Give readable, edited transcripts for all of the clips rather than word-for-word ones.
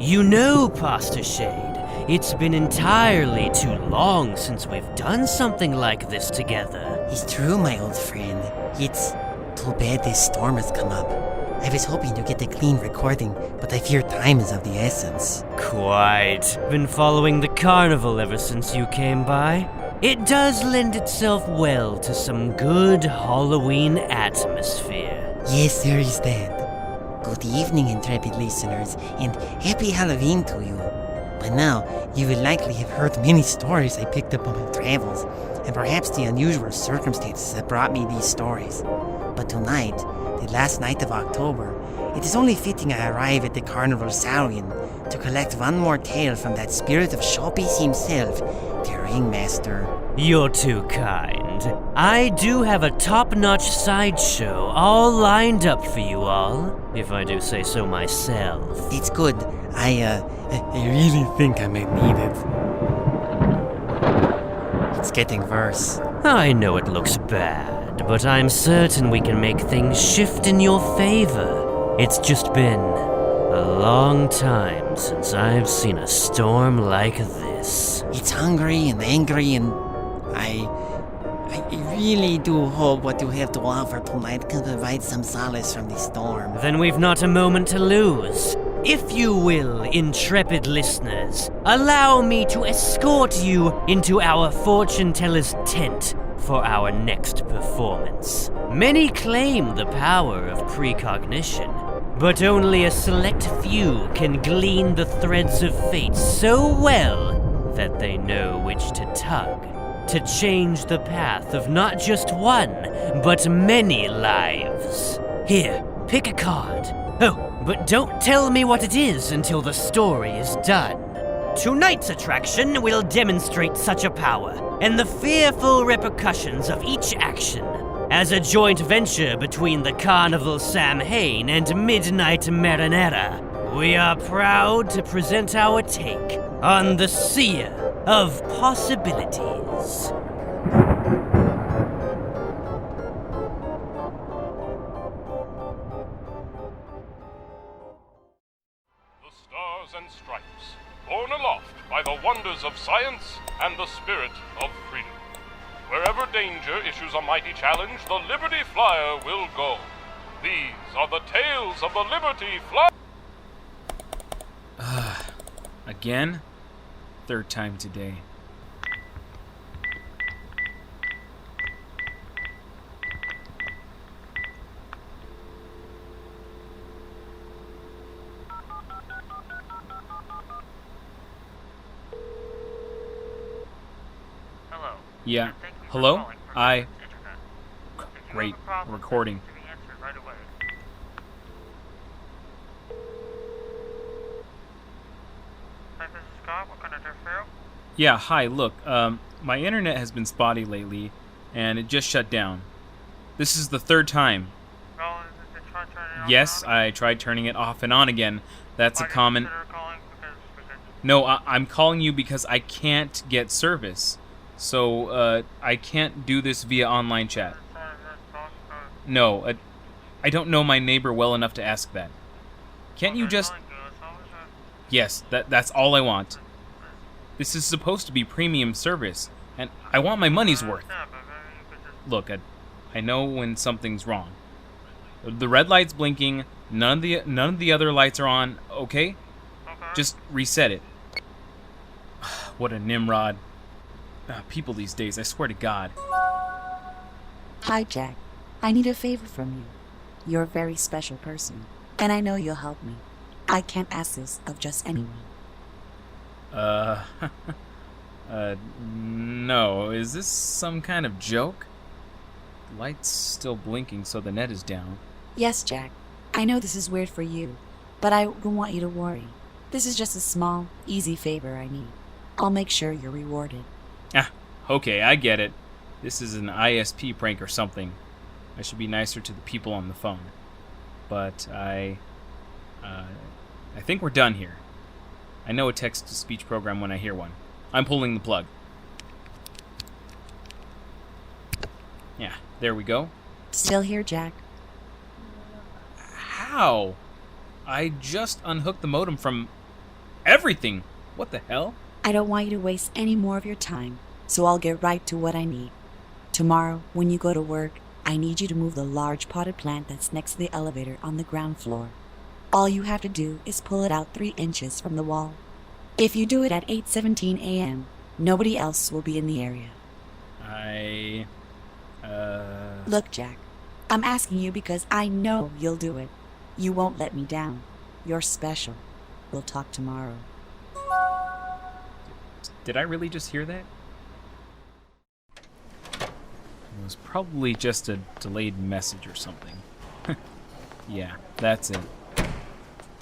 You know, Pastor Shade, it's been entirely too long since we've done something like this together. It's true, my old friend. It's too bad this storm has come up. I was hoping to get a clean recording, but I fear time is of the essence. Quite. Been following the carnival ever since you came by. It does lend itself well to some good Halloween atmosphere. Yes, there is that. Good evening, intrepid listeners, and happy Halloween to you. By now, you will likely have heard many stories I picked up on my travels, and perhaps the unusual circumstances that brought me these stories. But tonight, the last night of October, it is only fitting I arrive at the Carnival Saurian to collect one more tale from that spirit of showbiz himself, the Ringmaster. You're too kind. I do have a top-notch sideshow all lined up for you all, if I do say so myself. It's good. I really think I might need it. It's getting worse. I know it looks bad, but I'm certain we can make things shift in your favor. It's just been a long time since I've seen a storm like this. It's hungry and angry, and I really do hope what you have to offer tonight can provide some solace from the storm. Then we've not a moment to lose. If you will, intrepid listeners, allow me to escort you into our fortune teller's tent for our next performance. Many claim the power of precognition, but only a select few can glean the threads of fate so well that they know which to tug to change the path of not just one, but many lives. Here, pick a card. Oh, but don't tell me what it is until the story is done. Tonight's attraction will demonstrate such a power and the fearful repercussions of each action. As a joint venture between the Carnival Samhain and Midnight Marinara, we are proud to present our take on the Seer of Possibilities. The Stars and Stripes, borne aloft by the wonders of science and the spirit of freedom. Wherever danger issues a mighty challenge, the Liberty Flyer will go. These are the tales of the Liberty Flyer. Again? Third time today. Hello. Yeah. Thank you for Hello? calling for I... Internet. If you Great. have a problem, Recording. it can be answered right away. Hi, this is Scott. What can I do for you? Yeah, hi, look, my internet has been spotty lately, and it just shut down. This is the third time. Well, did you try turning it off Yes, and on? I tried turning it off and on again. That's Why a did you common... consider calling? Because we could... No, I'm calling you because I can't get service. So, I can't do this via online chat. No, I don't know my neighbor well enough to ask that. Can't you just... Yes, that's all I want. This is supposed to be premium service, and I want my money's worth. Look, I know when something's wrong. The red light's blinking, none of the other lights are on, okay? Just reset it. What a nimrod. People these days, I swear to God. Hi, Jack. I need a favor from you. You're a very special person, and I know you'll help me. I can't ask this of just anyone. No. Is this some kind of joke? The light's still blinking, so the net is down. Yes, Jack. I know this is weird for you, but I don't want you to worry. This is just a small, easy favor I need. I'll make sure you're rewarded. Ah, okay, I get it. This is an ISP prank or something. I should be nicer to the people on the phone. But I think we're done here. I know a text-to-speech program when I hear one. I'm pulling the plug. Yeah, there we go. Still here, Jack? How? I just unhooked the modem from everything. What the hell? I don't want you to waste any more of your time, so I'll get right to what I need. Tomorrow, when you go to work, I need you to move the large potted plant that's next to the elevator on the ground floor. All you have to do is pull it out 3 inches from the wall. If you do it at 8:17 a.m., nobody else will be in the area. Look, Jack, I'm asking you because I know you'll do it. You won't let me down. You're special. We'll talk tomorrow. Did I really just hear that? It was probably just a delayed message or something. Yeah, that's it.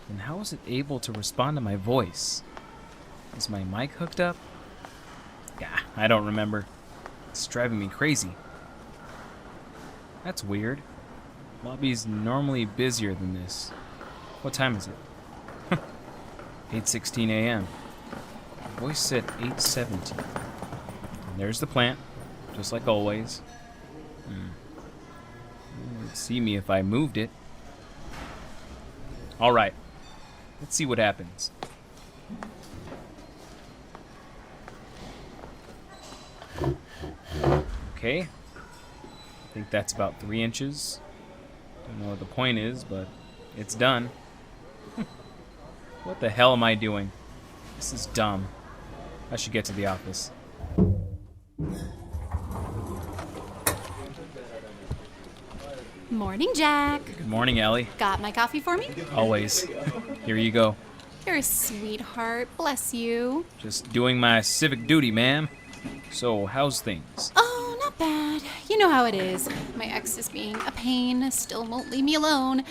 And how was it able to respond to my voice? Is my mic hooked up? Yeah, I don't remember. It's driving me crazy. That's weird. Lobby's normally busier than this. What time is it? 8:16 a.m. My voice said 8:17. And there's the plant, just like always. It would see me if I moved it. Alright, let's see what happens. Okay, I think that's about 3 inches. Don't know what the point is, but it's done. What the hell am I doing? This is dumb. I should get to the office. Morning, Jack. Good morning, Ellie. Got my coffee for me? Always. Here you go. You're a sweetheart. Bless you. Just doing my civic duty, ma'am. So, how's things? Oh, not bad. You know how it is. My ex is being a pain, still won't leave me alone.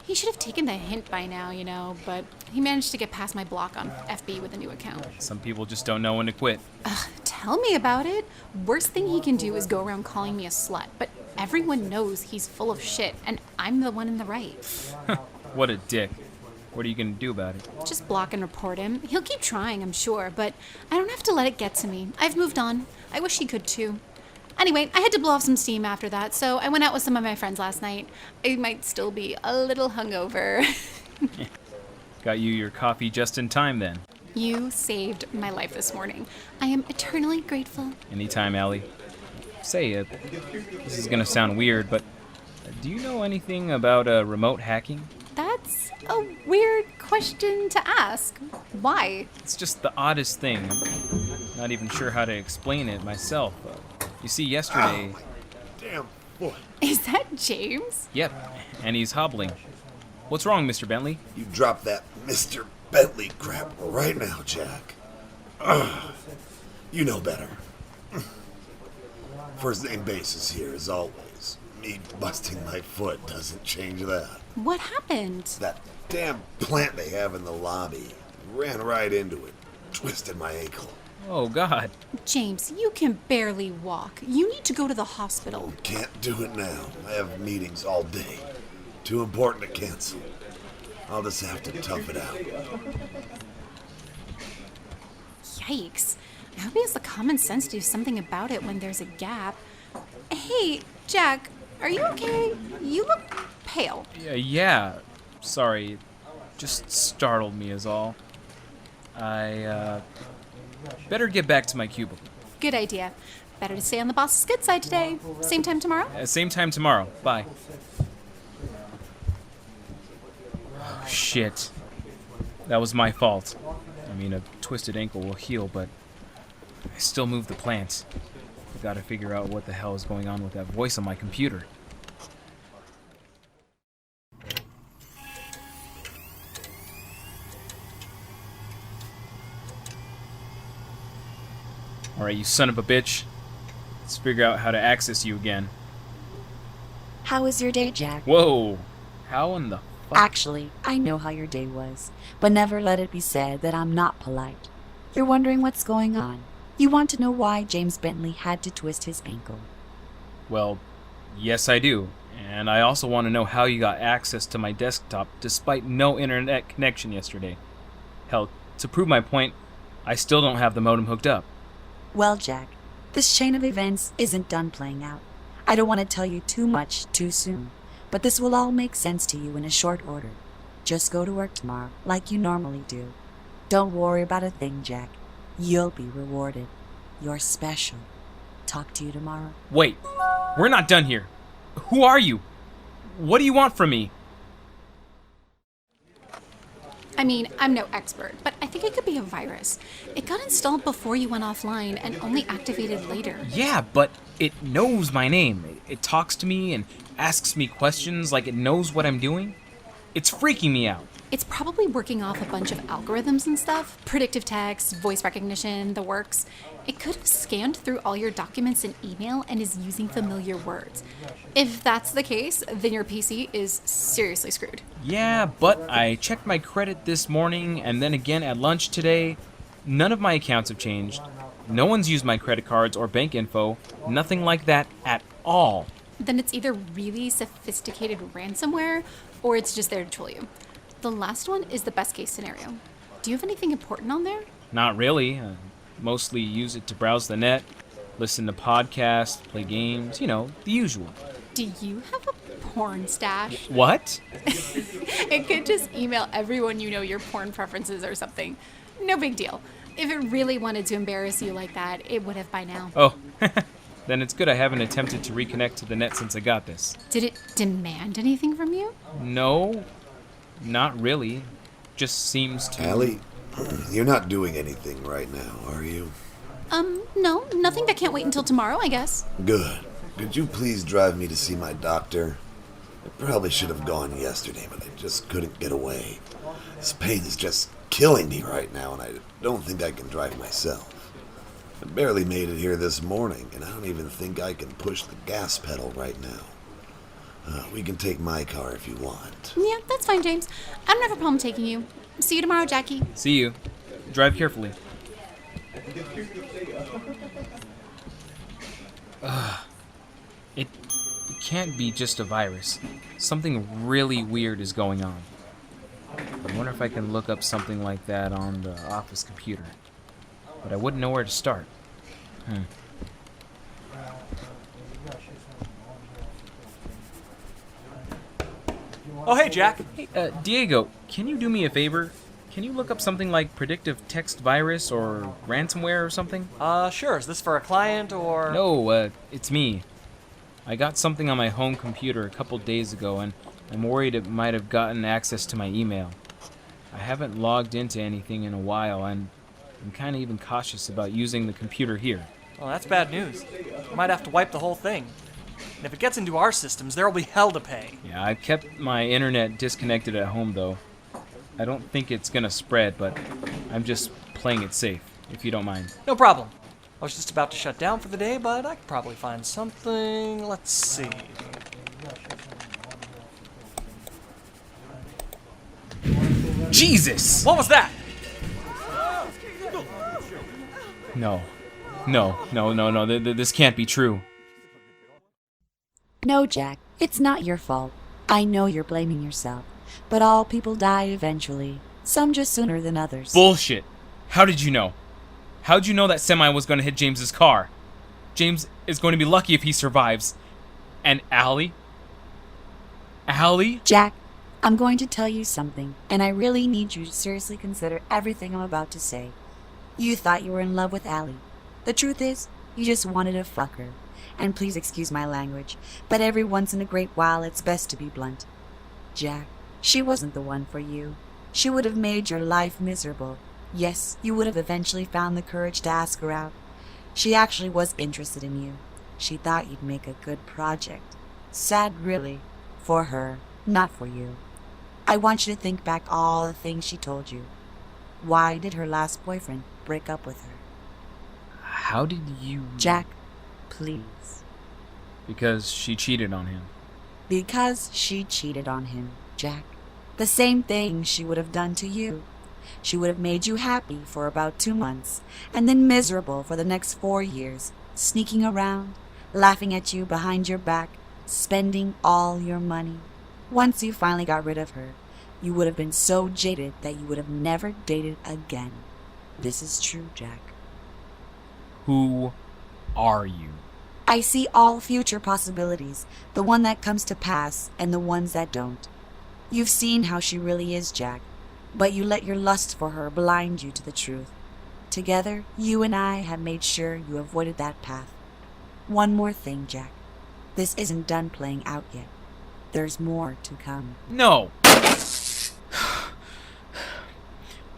He should have taken the hint by now, you know, but he managed to get past my block on FB with a new account. Some people just don't know when to quit. Tell me about it. Worst thing he can do is go around calling me a slut, but everyone knows he's full of shit, and I'm the one in the right. What a dick. What are you gonna do about it? Just block and report him. He'll keep trying, I'm sure, but I don't have to let it get to me. I've moved on. I wish he could too. Anyway, I had to blow off some steam after that, so I went out with some of my friends last night. I might still be a little hungover. Got you your coffee just in time then. You saved my life this morning. I am eternally grateful. Anytime, Allie. Say, this is gonna sound weird, but do you know anything about remote hacking? That's a weird question to ask. Why? It's just the oddest thing. I'm not even sure how to explain it myself. You see, yesterday... Ow, my damn foot. Is that James? Yep, and he's hobbling. What's wrong, Mr. Bentley? You drop that Mr. Bentley crap right now, Jack. You know better. First name basis here, as always. Me busting my foot doesn't change that. What happened? That damn plant they have in the lobby. Ran right into it. Twisted my ankle. Oh, God. James, you can barely walk. You need to go to the hospital. Can't do it now. I have meetings all day. Too important to cancel. I'll just have to tough it out. Yikes. I hope he has the common sense to do something about it when there's a gap. Hey, Jack, are you okay? You look pale. Yeah. Sorry. Just startled me is all. I, better get back to my cubicle. Good idea. Better to stay on the boss's good side today. Same time tomorrow? Same time tomorrow. Bye. Oh, shit. That was my fault. I mean, a twisted ankle will heal, but I still moved the plant. I gotta figure out what the hell is going on with that voice on my computer. Alright, you son of a bitch. Let's figure out how to access you again. How was your day, Jack? Whoa! How in the fuck? Actually, I know how your day was, but never let it be said that I'm not polite. You're wondering what's going on. You want to know why James Bentley had to twist his ankle. Well, yes I do. And I also want to know how you got access to my desktop despite no internet connection yesterday. Hell, to prove my point, I still don't have the modem hooked up. Well, Jack, this chain of events isn't done playing out. I don't want to tell you too much too soon, but this will all make sense to you in a short order. Just go to work tomorrow, like you normally do. Don't worry about a thing, Jack. You'll be rewarded. You're special. Talk to you tomorrow. Wait, we're not done here. Who are you? What do you want from me? I mean, I'm no expert, but I think it could be a virus. It got installed before you went offline and only activated later. Yeah, but it knows my name. It talks to me and asks me questions like it knows what I'm doing. It's freaking me out. It's probably working off a bunch of algorithms and stuff. Predictive text, voice recognition, the works. It could have scanned through all your documents and email and is using familiar words. If that's the case, then your PC is seriously screwed. Yeah, but I checked my credit this morning and then again at lunch today. None of my accounts have changed. No one's used my credit cards or bank info. Nothing like that at all. Then it's either really sophisticated ransomware or it's just there to troll you. The last one is the best case scenario. Do you have anything important on there? Not really. Mostly use it to browse the net, listen to podcasts, play games, the usual. Do you have a porn stash? What? It could just email everyone you know your porn preferences or something. No big deal. If it really wanted to embarrass you like that, it would have by now. Oh, then it's good I haven't attempted to reconnect to the net since I got this. Did it demand anything from you? No, not really. Just seems to... Allie, you're not doing anything right now, are you? No, nothing that can't wait until tomorrow, I guess. Good. Could you please drive me to see my doctor? I probably should have gone yesterday, but I just couldn't get away. This pain is just killing me right now, and I don't think I can drive myself. I barely made it here this morning, and I don't even think I can push the gas pedal right now. We can take my car if you want. Yeah, that's fine, James. I don't have a problem taking you. See you tomorrow, Jackie. See you. Drive carefully. It can't be just a virus. Something really weird is going on. I wonder if I can look up something like that on the office computer. But I wouldn't know where to start. Oh, hey, Jack. Hey, Diego, can you do me a favor? Can you look up something like predictive text virus or ransomware or something? Sure. Is this for a client or...? No, it's me. I got something on my home computer a couple days ago, and I'm worried it might have gotten access to my email. I haven't logged into anything in a while, and I'm kind of even cautious about using the computer here. Well, that's bad news. You might have to wipe the whole thing. And if it gets into our systems, there'll be hell to pay. Yeah, I've kept my internet disconnected at home, though. I don't think it's gonna spread, but I'm just playing it safe, if you don't mind. No problem. I was just about to shut down for the day, but I could probably find something. Let's see. Jesus! What was that? No. This can't be true. No, Jack, it's not your fault. I know you're blaming yourself, but all people die eventually. Some just sooner than others. Bullshit. How did you know? How'd you know that semi was going to hit James's car? James is going to be lucky if he survives. And Allie? Allie? Jack, I'm going to tell you something, and I really need you to seriously consider everything I'm about to say. You thought you were in love with Allie. The truth is, you just wanted to fuck her. And please excuse my language, but every once in a great while it's best to be blunt. Jack, she wasn't the one for you. She would have made your life miserable. Yes, you would have eventually found the courage to ask her out. She actually was interested in you. She thought you'd make a good project. Sad, really. For her, not for you. I want you to think back all the things she told you. Why did her last boyfriend break up with her? How did you... Jack, please. Because she cheated on him. Because she cheated on him, Jack. The same thing she would have done to you. She would have made you happy for about 2 months, and then miserable for the next 4 years, sneaking around, laughing at you behind your back, spending all your money. Once you finally got rid of her, you would have been so jaded that you would have never dated again. This is true, Jack. Who are you? I see all future possibilities, the one that comes to pass and the ones that don't. You've seen how she really is, Jack. But you let your lust for her blind you to the truth. Together, you and I have made sure you avoided that path. One more thing, Jack. This isn't done playing out yet. There's more to come. No!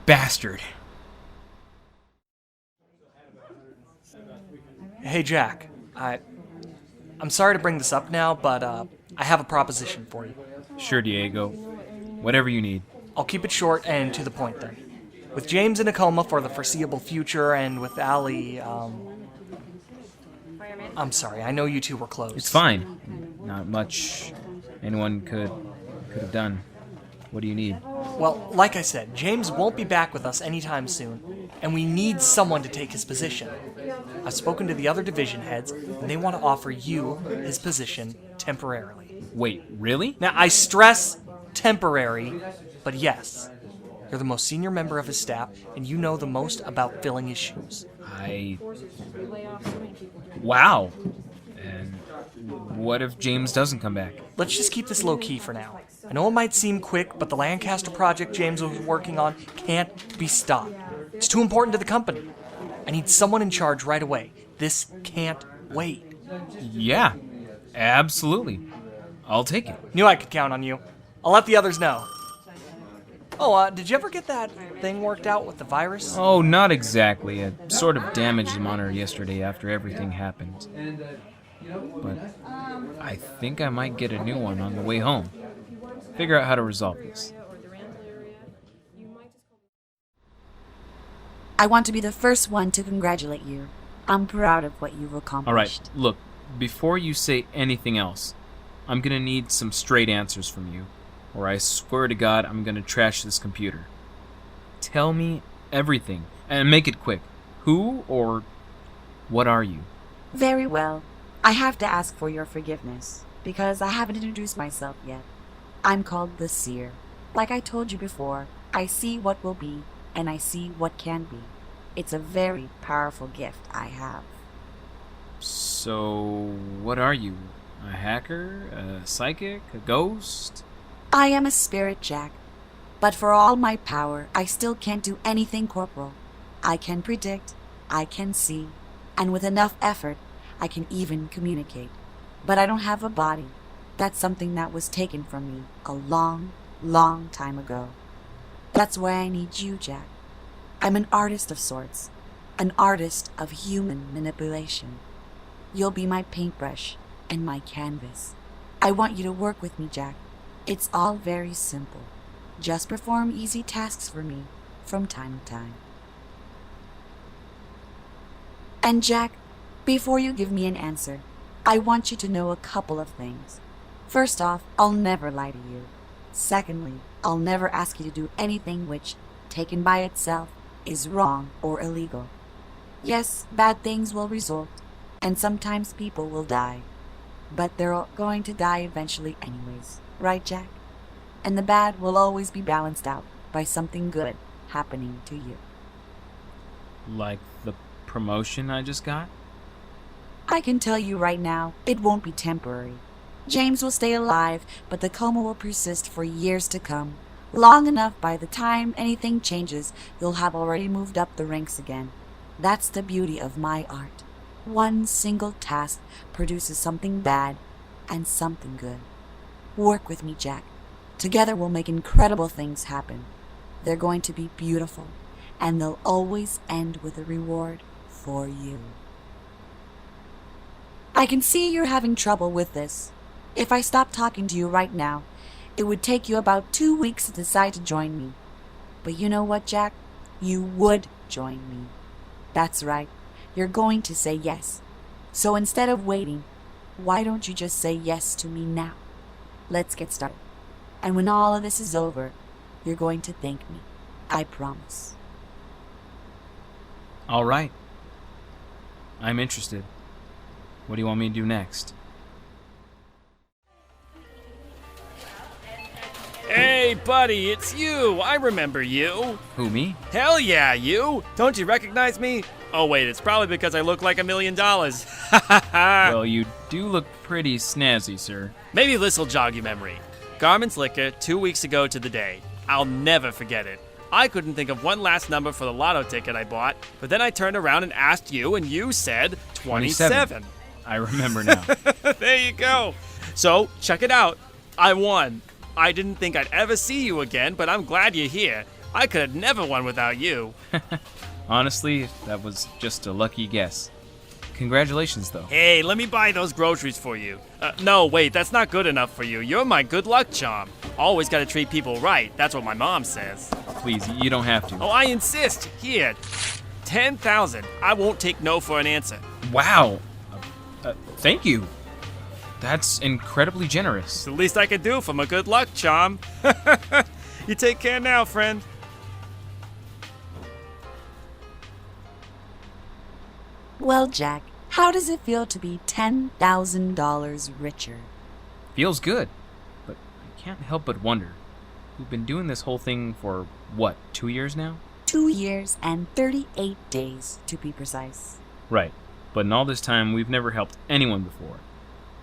Bastard. Hey, Jack. I'm sorry to bring this up now, but I have a proposition for you. Sure, Diego. Whatever you need. I'll keep it short and to the point then. With James in a coma for the foreseeable future, and with Allie, I'm sorry, I know you two were close. It's fine. Not much anyone could have done. What do you need? Well, like I said, James won't be back with us anytime soon, and we need someone to take his position. I've spoken to the other division heads, and they want to offer you his position temporarily. Wait, really? Now, I stress temporary, but yes, you're the most senior member of his staff, and you know the most about filling his shoes. Wow. And what if James doesn't come back? Let's just keep this low-key for now. I know it might seem quick, but the Lancaster project James was working on can't be stopped. It's too important to the company. I need someone in charge right away. This can't wait. Yeah, absolutely. I'll take it. Knew I could count on you. I'll let the others know. Oh, did you ever get that thing worked out with the virus? Oh, not exactly. I sort of damaged the monitor yesterday after everything happened. But I think I might get a new one on the way home. Figure out how to resolve this. I want to be the first one to congratulate you. I'm proud of what you've accomplished. All right, look, before you say anything else, I'm gonna need some straight answers from you, or I swear to God I'm gonna trash this computer. Tell me everything, and make it quick. Who or what are you? Very well. I have to ask for your forgiveness, because I haven't introduced myself yet. I'm called the Seer. Like I told you before, I see what will be, and I see what can be. It's a very powerful gift I have. So, what are you? A hacker? A psychic? A ghost? I am a spirit, Jack. But for all my power, I still can't do anything corporal. I can predict, I can see, and with enough effort, I can even communicate. But I don't have a body. That's something that was taken from me a long, long time ago. That's why I need you, Jack. I'm an artist of sorts, an artist of human manipulation. You'll be my paintbrush and my canvas. I want you to work with me, Jack. It's all very simple. Just perform easy tasks for me from time to time. And Jack, before you give me an answer, I want you to know a couple of things. First off, I'll never lie to you. Secondly, I'll never ask you to do anything which, taken by itself, is wrong or illegal. Yes, bad things will result, and sometimes people will die. But they're all going to die eventually anyways, right, Jack? And the bad will always be balanced out by something good happening to you. Like the promotion I just got? I can tell you right now, it won't be temporary. James will stay alive, but the coma will persist for years to come. Long enough by the time anything changes, you'll have already moved up the ranks again. That's the beauty of my art. One single task produces something bad and something good. Work with me, Jack. Together we'll make incredible things happen. They're going to be beautiful, and they'll always end with a reward for you. I can see you're having trouble with this. If I stopped talking to you right now, it would take you about 2 weeks to decide to join me. But you know what, Jack? You would join me. That's right. You're going to say yes. So instead of waiting, why don't you just say yes to me now? Let's get started. And when all of this is over, you're going to thank me. I promise. All right. I'm interested. What do you want me to do next? Hey, buddy, it's you. I remember you. Who, me? Hell yeah, you. Don't you recognize me? Oh, wait, it's probably because I look like $1 million. Well, you do look pretty snazzy, sir. Maybe this'll jog your memory. Garment's Liquor, 2 weeks ago to the day. I'll never forget it. I couldn't think of one last number for the lotto ticket I bought, but then I turned around and asked you, and you said 27. I remember now. There you go. So, check it out. I won. I didn't think I'd ever see you again, but I'm glad you're here. I could have never won without you. Honestly, that was just a lucky guess. Congratulations, though. Hey, let me buy those groceries for you. No, wait, that's not good enough for you. You're my good luck charm. Always gotta treat people right. That's what my mom says. Please, you don't have to. Oh, I insist. Here, 10,000. I won't take no for an answer. Wow. Thank you. That's incredibly generous. It's the least I can do for my good luck charm. You take care now, friend. Well, Jack, how does it feel to be $10,000 richer? Feels good, but I can't help but wonder. We've been doing this whole thing for, what, 2 years now? 2 years and 38 days, to be precise. Right, but in all this time, we've never helped anyone before.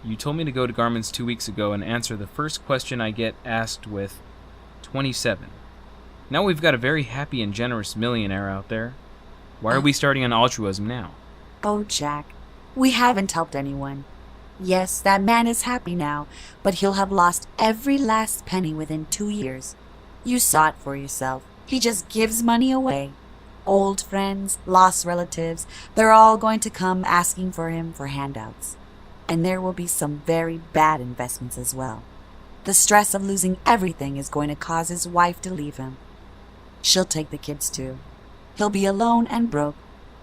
You told me to go to Garmin's 2 weeks ago and answer the first question I get asked with 27. Now we've got a very happy and generous millionaire out there. Why are we starting on altruism now? Oh, Jack, we haven't helped anyone. Yes, that man is happy now, but he'll have lost every last penny within 2 years. You saw it for yourself. He just gives money away. Old friends, lost relatives, they're all going to come asking for him for handouts. And there will be some very bad investments as well. The stress of losing everything is going to cause his wife to leave him. She'll take the kids too. He'll be alone and broke,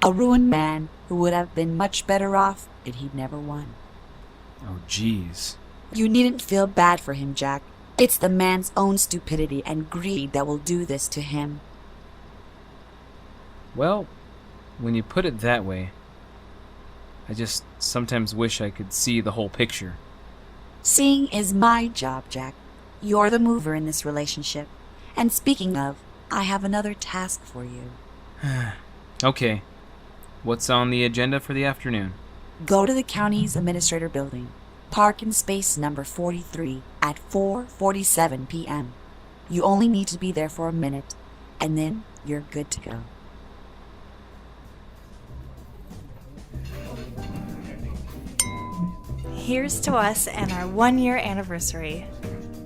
a ruined man who would have been much better off if he'd never won. Oh, jeez. You needn't feel bad for him, Jack. It's the man's own stupidity and greed that will do this to him. Well, when you put it that way, I just sometimes wish I could see the whole picture. Seeing is my job, Jack. You're the mover in this relationship. And speaking of, I have another task for you. Okay. What's on the agenda for the afternoon? Go to the county's administrator building. Park in space number 43 at 4:47 p.m. You only need to be there for a minute, and then you're good to go. Here's to us and our 1-year anniversary.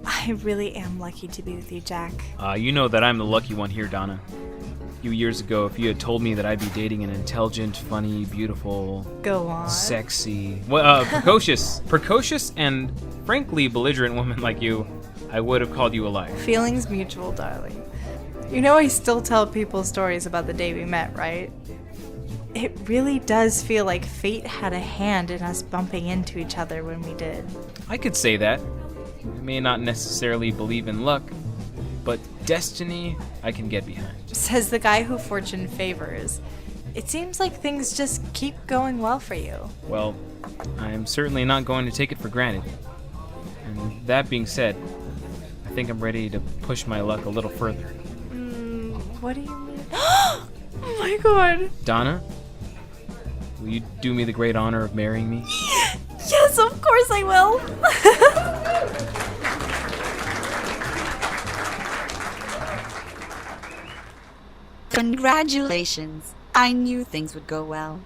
I really am lucky to be with you, Jack. You know that I'm the lucky one here, Donna. A few years ago, if you had told me that I'd be dating an intelligent, funny, beautiful... Go on. Sexy... precocious and frankly belligerent woman like you, I would have called you a liar. Feelings mutual, darling. You know I still tell people stories about the day we met, right? It really does feel like fate had a hand in us bumping into each other when we did. I could say that. I may not necessarily believe in luck, but destiny I can get behind. Says the guy who fortune favors. It seems like things just keep going well for you. Well, I'm certainly not going to take it for granted. And that being said, I think I'm ready to push my luck a little further. What do you mean? Oh my god! Donna? Will you do me the great honor of marrying me? Yes, of course I will! Congratulations. I knew things would go well.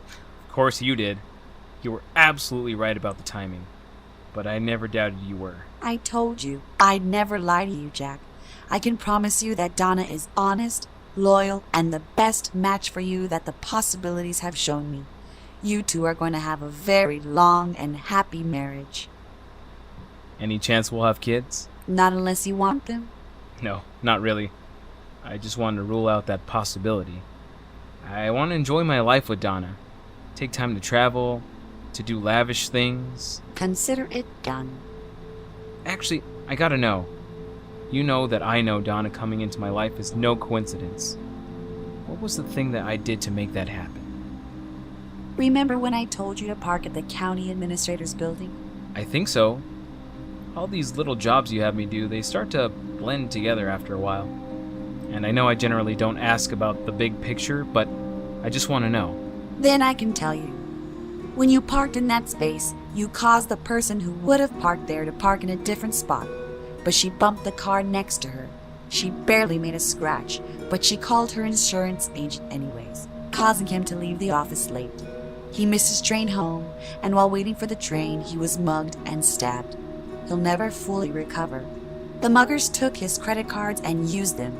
Of course you did. You were absolutely right about the timing. But I never doubted you were. I told you, I'd never lie to you, Jack. I can promise you that Donna is honest, loyal, and the best match for you that the possibilities have shown me. You two are going to have a very long and happy marriage. Any chance we'll have kids? Not unless you want them. No, not really. I just wanted to rule out that possibility. I want to enjoy my life with Donna. Take time to travel, to do lavish things. Consider it done. Actually, I gotta know. You know that I know Donna coming into my life is no coincidence. What was the thing that I did to make that happen? Remember when I told you to park at the county administrator's building? I think so. All these little jobs you have me do, they start to blend together after a while. And I know I generally don't ask about the big picture, but I just want to know. Then I can tell you. When you parked in that space, you caused the person who would have parked there to park in a different spot, but she bumped the car next to her. She barely made a scratch, but she called her insurance agent anyways, causing him to leave the office late. He missed his train home, and while waiting for the train, he was mugged and stabbed. He'll never fully recover. The muggers took his credit cards and used them.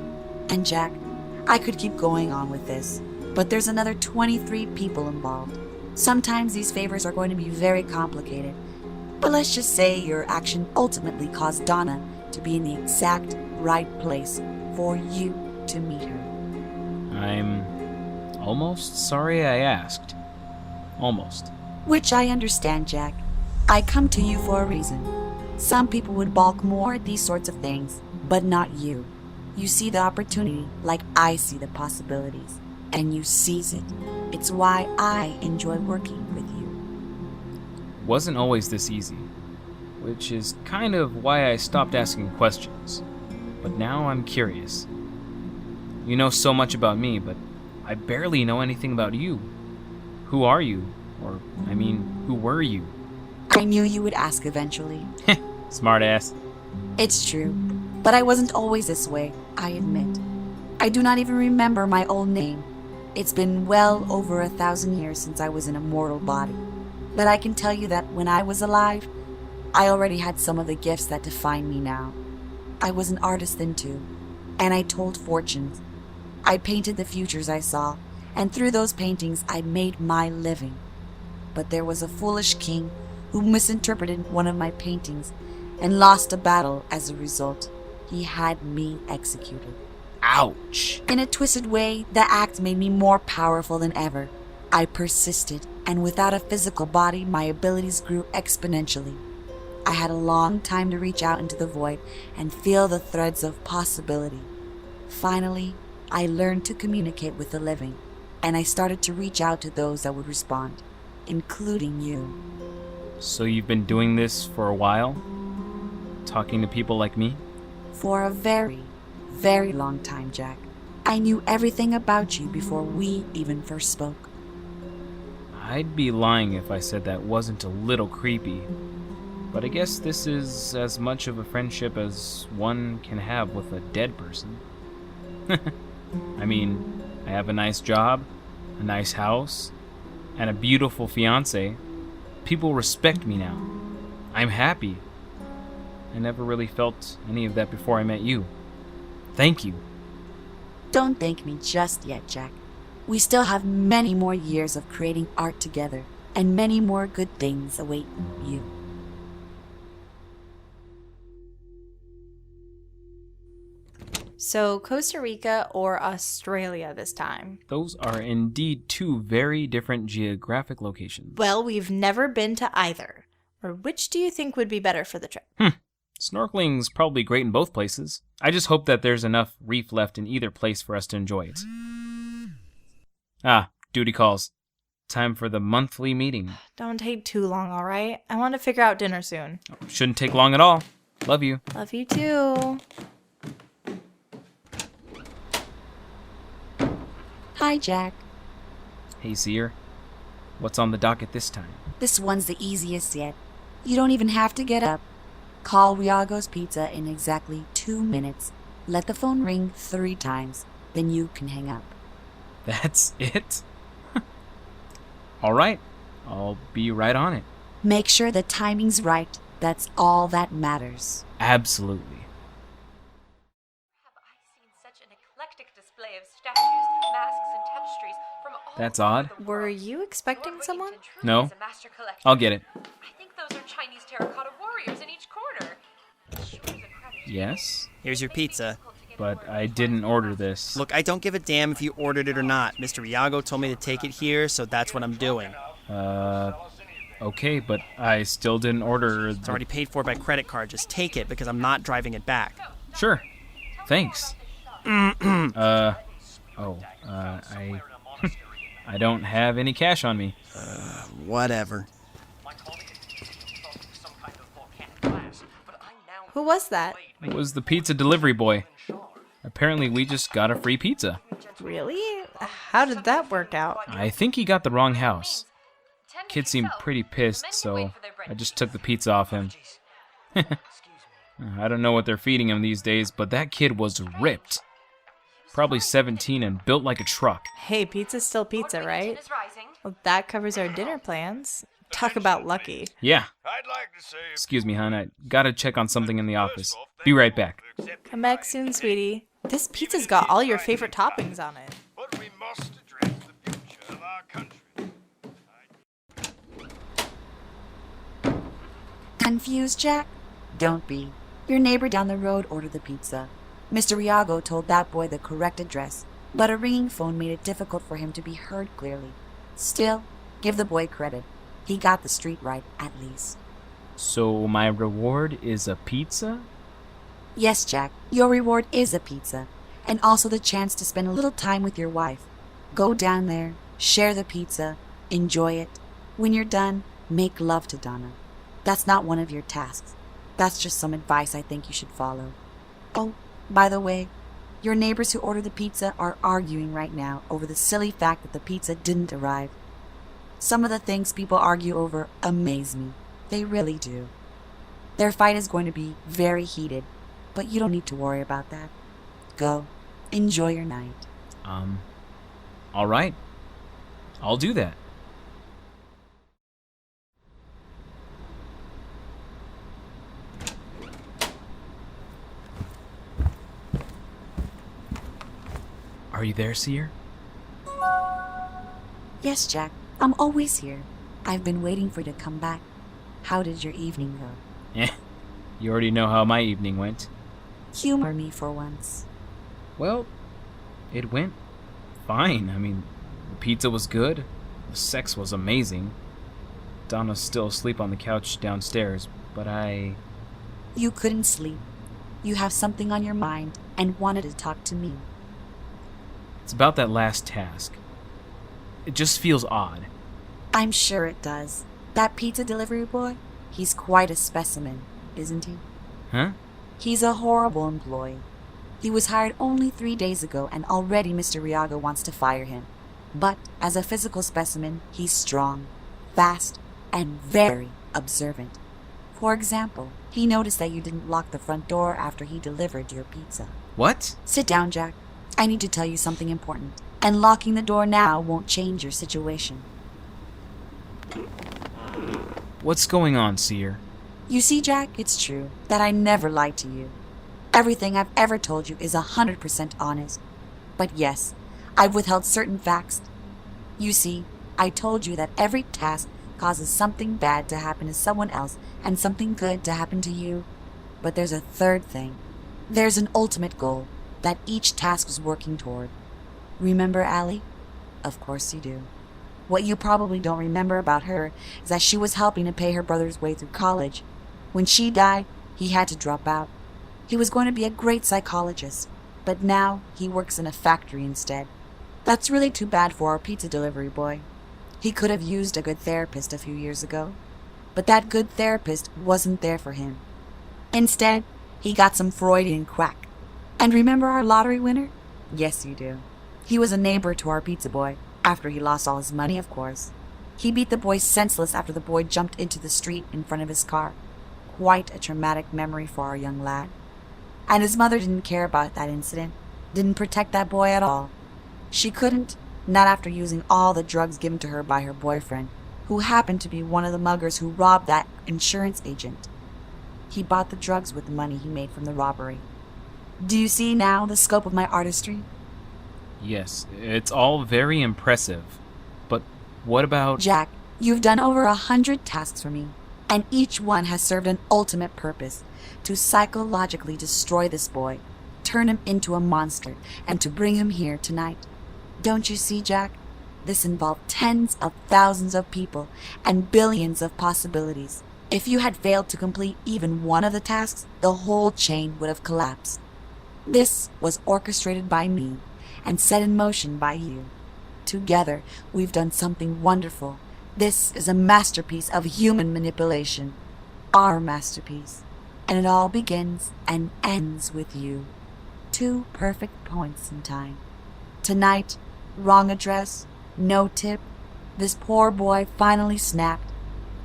And Jack, I could keep going on with this, but there's another 23 people involved. Sometimes these favors are going to be very complicated, but let's just say your action ultimately caused Donna to be in the exact right place for you to meet her. I'm almost sorry I asked. Almost. Which I understand, Jack. I come to you for a reason. Some people would balk more at these sorts of things, but not you. You see the opportunity like I see the possibilities, and you seize it. It's why I enjoy working with you. Wasn't always this easy, which is kind of why I stopped asking questions. But now I'm curious. You know so much about me, but I barely know anything about you. Who are you? Or, I mean, who were you? I knew you would ask eventually. Smartass. It's true, but I wasn't always this way, I admit. I do not even remember my old name. It's been well over 1,000 years since I was in a mortal body. But I can tell you that when I was alive, I already had some of the gifts that define me now. I was an artist then too, and I told fortunes. I painted the futures I saw, and through those paintings I made my living. But there was a foolish king who misinterpreted one of my paintings and lost a battle as a result. He had me executed. Ouch! In a twisted way, the act made me more powerful than ever. I persisted, and without a physical body, my abilities grew exponentially. I had a long time to reach out into the void and feel the threads of possibility. Finally, I learned to communicate with the living, and I started to reach out to those that would respond, including you. So you've been doing this for a while? Talking to people like me? For a very, very long time, Jack. I knew everything about you before we even first spoke. I'd be lying if I said that wasn't a little creepy. But I guess this is as much of a friendship as one can have with a dead person. I mean, I have a nice job, a nice house, and a beautiful fiancé. People respect me now. I'm happy. I never really felt any of that before I met you. Thank you. Don't thank me just yet, Jack. We still have many more years of creating art together, and many more good things await you. So, Costa Rica or Australia this time? Those are indeed two very different geographic locations. Well, we've never been to either. Or which do you think would be better for the trip? Snorkeling's probably great in both places. I just hope that there's enough reef left in either place for us to enjoy it. Ah, duty calls. Time for the monthly meeting. Don't take too long, all right? I want to figure out dinner soon. Shouldn't take long at all. Love you. Love you too. Hi, Jack. Hey, Seer. What's on the docket this time? This one's the easiest yet. You don't even have to get up. Call Riago's Pizza in exactly 2 minutes. Let the phone ring 3 times. Then you can hang up. That's it? All right. I'll be right on it. Make sure the timing's right. That's all that matters. Absolutely. Have I seen such an eclectic display of statues, masks, and tapestries from all That's over odd. the world? Were you expecting Lord someone? Whittington truly No. is a master collector. I'll get it. I think those are Chinese terracotta warriors in each corner. Sure is a credit. Yes? Here's your pizza. But I didn't order this. Look, I don't give a damn if you ordered it or not. Mr. Iago told me to take it here, so that's what I'm doing. Okay, but I still didn't order. It's already paid for by credit card. Just take it because I'm not driving it back. Sure. Thanks. I don't have any cash on me. Whatever. Who was that? It was the pizza delivery boy. Apparently, we just got a free pizza. Really? How did that work out? I think he got the wrong house. Kid seemed pretty pissed, so I just took the pizza off him. I don't know what they're feeding him these days, but that kid was ripped. Probably 17 and built like a truck. Hey, pizza's still pizza, right? Is rising. Well, that covers our dinner plans. Talk about lucky. Yeah. I'd like to say Excuse me, hon. I gotta check on something in the office. Be right back. Come back soon, sweetie. This pizza's got all your favorite toppings on it. but we must address the future of our country. Confused, Jack? Don't be. Your neighbor down the road ordered the pizza. Mr. Riago told that boy the correct address, but a ringing phone made it difficult for him to be heard clearly. Still, give the boy credit. He got the street right, at least. So my reward is a pizza? Yes, Jack, your reward is a pizza, and also the chance to spend a little time with your wife. Go down there, share the pizza, enjoy it. When you're done, make love to Donna. That's not one of your tasks. That's just some advice I think you should follow. Oh, by the way, your neighbors who ordered the pizza are arguing right now over the silly fact that the pizza didn't arrive. Some of the things people argue over amaze me. They really do. Their fight is going to be very heated, but you don't need to worry about that. Go. Enjoy your night. All right. I'll do that. Are you there, Seer? Yes, Jack. I'm always here. I've been waiting for you to come back. How did your evening go? You already know how my evening went. Humor me for once. Well, it went fine. I mean, the pizza was good. The sex was amazing. Donna's still asleep on the couch downstairs, but You couldn't sleep. You have something on your mind and wanted to talk to me. It's about that last task. It just feels odd. I'm sure it does. That pizza delivery boy, he's quite a specimen, isn't he? Huh? He's a horrible employee. He was hired only 3 days ago and already Mr. Riago wants to fire him. But as a physical specimen, he's strong, fast, and very observant. For example, he noticed that you didn't lock the front door after he delivered your pizza. What? Sit down, Jack. I need to tell you something important. And locking the door now won't change your situation. What's going on, Seer? You see, Jack, it's true that I never lied to you. Everything I've ever told you is 100% honest. But yes, I've withheld certain facts. You see, I told you that every task causes something bad to happen to someone else and something good to happen to you. But there's a third thing. There's an ultimate goal that each task was working toward. Remember Allie? Of course you do. What you probably don't remember about her is that she was helping to pay her brother's way through college. When she died, he had to drop out. He was going to be a great psychologist, but now he works in a factory instead. That's really too bad for our pizza delivery boy. He could have used a good therapist a few years ago, but that good therapist wasn't there for him. Instead, he got some Freudian quack. And remember our lottery winner? Yes, you do. He was a neighbor to our pizza boy, after he lost all his money, of course. He beat the boy senseless after the boy jumped into the street in front of his car. Quite a traumatic memory for our young lad. And his mother didn't care about that incident, didn't protect that boy at all. She couldn't, not after using all the drugs given to her by her boyfriend, who happened to be one of the muggers who robbed that insurance agent. He bought the drugs with the money he made from the robbery. Do you see now the scope of my artistry? Yes, it's all very impressive. But what about... Jack, you've done over 100 tasks for me, and each one has served an ultimate purpose, to psychologically destroy this boy, turn him into a monster, and to bring him here tonight. Don't you see, Jack? This involved tens of thousands of people and billions of possibilities. If you had failed to complete even one of the tasks, the whole chain would have collapsed. This was orchestrated by me and set in motion by you. Together, we've done something wonderful. This is a masterpiece of human manipulation. Our masterpiece. And it all begins and ends with you. 2 perfect points in time. Tonight, wrong address, no tip. This poor boy finally snapped.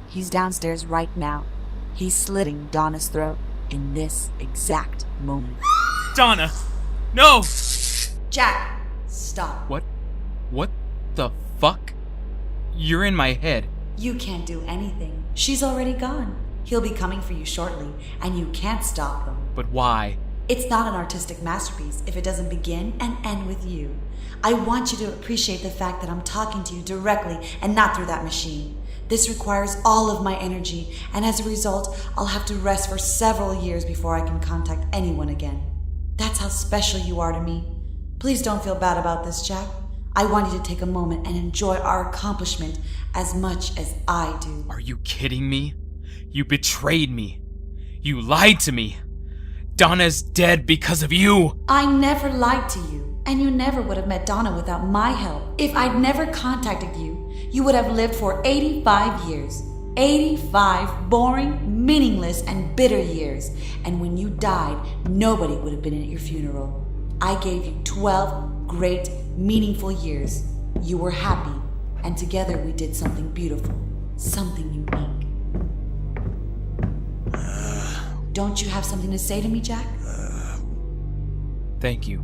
He's downstairs right now. He's slitting Donna's throat. in this exact moment. Donna! No! Jack, stop. What the fuck? You're in my head. You can't do anything. She's already gone. He'll be coming for you shortly, and you can't stop him. But why? It's not an artistic masterpiece if it doesn't begin and end with you. I want you to appreciate the fact that I'm talking to you directly and not through that machine. This requires all of my energy, and as a result, I'll have to rest for several years before I can contact anyone again. That's how special you are to me. Please don't feel bad about this, Jack. I want you to take a moment and enjoy our accomplishment as much as I do. Are you kidding me? You betrayed me. You lied to me. Donna's dead because of you. I never lied to you, and you never would have met Donna without my help. If I'd never contacted you, you would have lived for 85 years. 85 boring, meaningless, and bitter years. And when you died, nobody would have been at your funeral. I gave you 12 great, meaningful years. You were happy, and together we did something beautiful, something unique. Don't you have something to say to me, Jack? Thank you.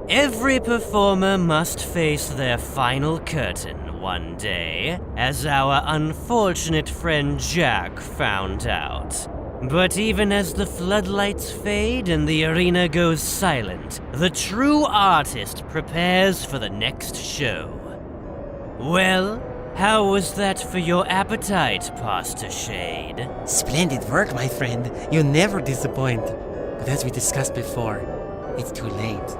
Every performer must face their final curtain one day, as our unfortunate friend Jack found out. But even as the floodlights fade and the arena goes silent, the true artist prepares for the next show. Well, how was that for your appetite, Pastor Shade? Splendid work, my friend. You never disappoint. But as we discussed before, it's too late.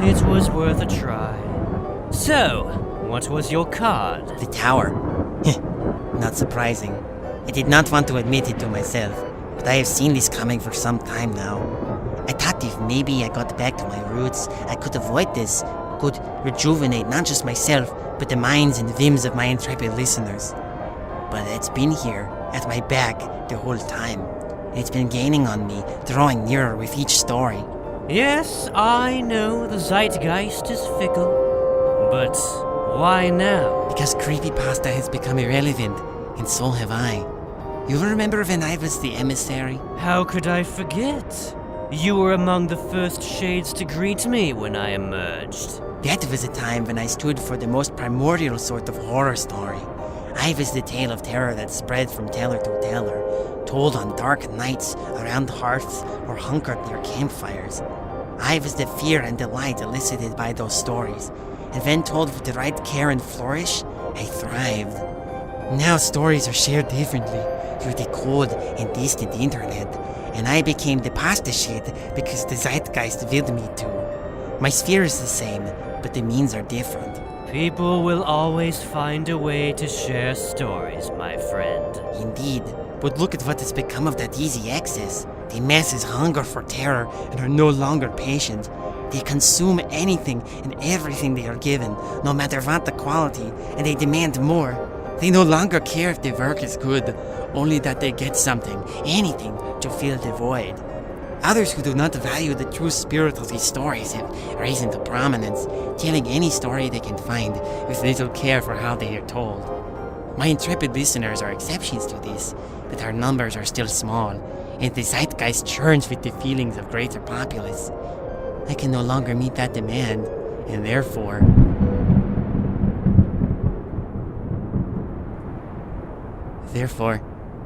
It was worth a try. So, what was your card? The tower. Not surprising. I did not want to admit it to myself, but I have seen this coming for some time now. I thought if maybe I got back to my roots, I could avoid this, could rejuvenate not just myself, but the minds and whims of my intrepid listeners. But it's been here, at my back, the whole time. And it's been gaining on me, drawing nearer with each story. Yes, I know the zeitgeist is fickle, but why now? Because creepypasta has become irrelevant, and so have I. You remember when I was the emissary? How could I forget? You were among the first shades to greet me when I emerged. That was a time when I stood for the most primordial sort of horror story. I was the tale of terror that spread from teller to teller, told on dark nights around hearths or hunkered near campfires. I was the fear and delight elicited by those stories, and when told with the right care and flourish, I thrived. Now stories are shared differently, through the cold and distant internet, and I became the pasta shade because the zeitgeist willed me to. My sphere is the same, but the means are different. People will always find a way to share stories, my friend. Indeed, but look at what has become of that easy access. The masses hunger for terror and are no longer patient. They consume anything and everything they are given, no matter what the quality, and they demand more. They no longer care if the work is good, only that they get something, anything, to fill the void. Others who do not value the true spirit of these stories have risen to prominence, telling any story they can find with little care for how they are told. My intrepid listeners are exceptions to this, but our numbers are still small, and the zeitgeist churns with the feelings of greater populace. I can no longer meet that demand, and therefore...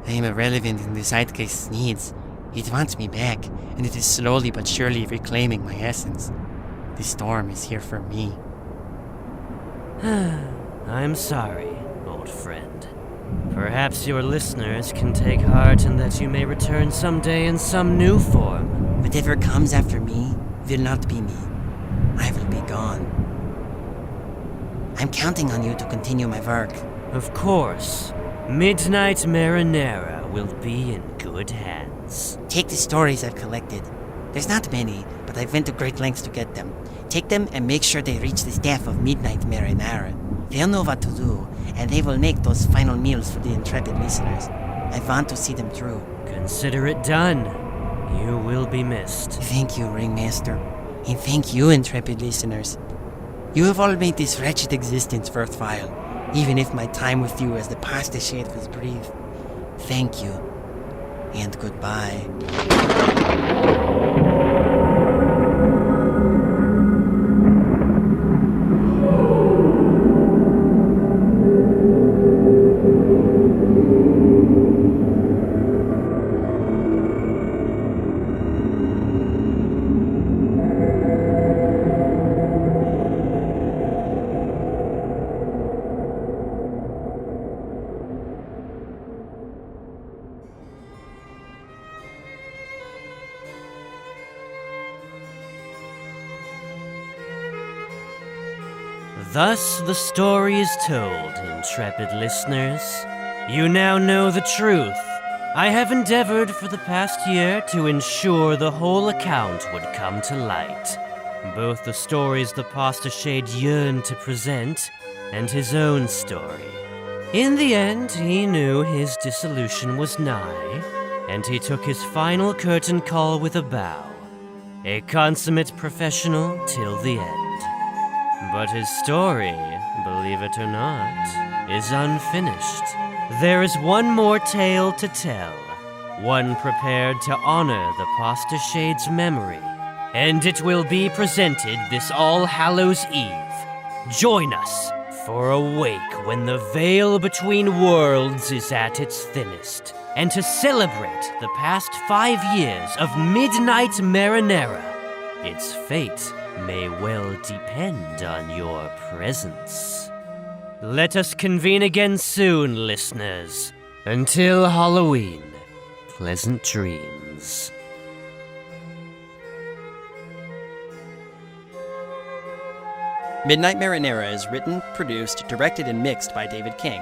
I am irrelevant in the zeitgeist's needs. It wants me back, and it is slowly but surely reclaiming my essence. The storm is here for me. I'm sorry, old friend. Perhaps your listeners can take heart in that you may return someday in some new form. Whatever comes after me will not be me. I will be gone. I'm counting on you to continue my work. Of course. Midnight Marinara will be in good hands. Take the stories I've collected. There's not many, but I've went to great lengths to get them. Take them and make sure they reach the staff of Midnight Marinara. They'll know what to do, and they will make those final meals for the intrepid listeners. I want to see them through. Consider it done. You will be missed. Thank you, Ringmaster. And thank you, intrepid listeners. You have all made this wretched existence worthwhile, even if my time with you as the pasta shade was brief. Thank you, and goodbye. Thus the story is told, intrepid listeners. You now know the truth. I have endeavored for the past year to ensure the whole account would come to light. Both the stories the Pasta Shade yearned to present, and his own story. In the end, he knew his dissolution was nigh, and he took his final curtain call with a bow. A consummate professional till the end. But his story, believe it or not, is unfinished. There is one more tale to tell, one prepared to honor the Pasta Shade's memory, and it will be presented this All Hallows Eve. Join us for a wake when the veil between worlds is at its thinnest, and to celebrate the past 5 years of Midnight Marinara. Its fate may well depend on your presence. Let us convene again soon, listeners. Until Halloween, pleasant dreams. Midnight Marinara is written, produced, directed, and mixed by David King.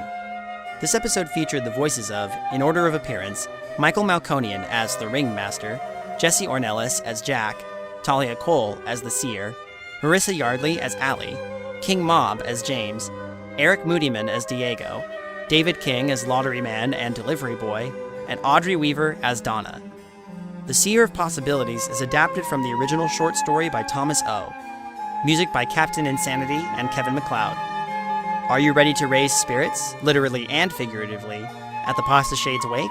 This episode featured the voices of, in order of appearance, Michael Malconian as the Ringmaster, Jesse Ornelas as Jack, Talia Cole as the Seer, Marissa Yardley as Allie, King Mob as James, Eric Modyman as Diego, David King as Lottery Man and Delivery Boy, and Audrey Weaver as Donna. The Seer of Possibilities is adapted from the original short story by Thomas O. Music by Captain Insanity and Kevin MacLeod. Are you ready to raise spirits, literally and figuratively, at the Pasta Shade's wake?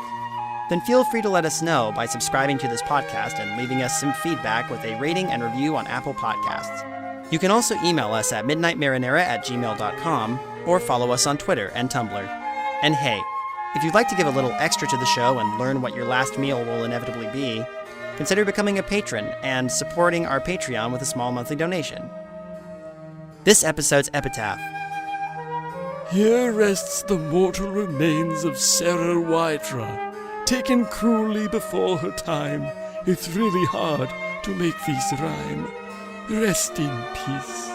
Then feel free to let us know by subscribing to this podcast and leaving us some feedback with a rating and review on Apple Podcasts. You can also email us at midnightmarinara@gmail.com or follow us on Twitter and Tumblr. And hey, if you'd like to give a little extra to the show and learn what your last meal will inevitably be, consider becoming a patron and supporting our Patreon with a small monthly donation. This episode's epitaph. Here rests the mortal remains of Sarah Wytra, taken cruelly before her time. It's really hard to make these rhyme. Rest in peace.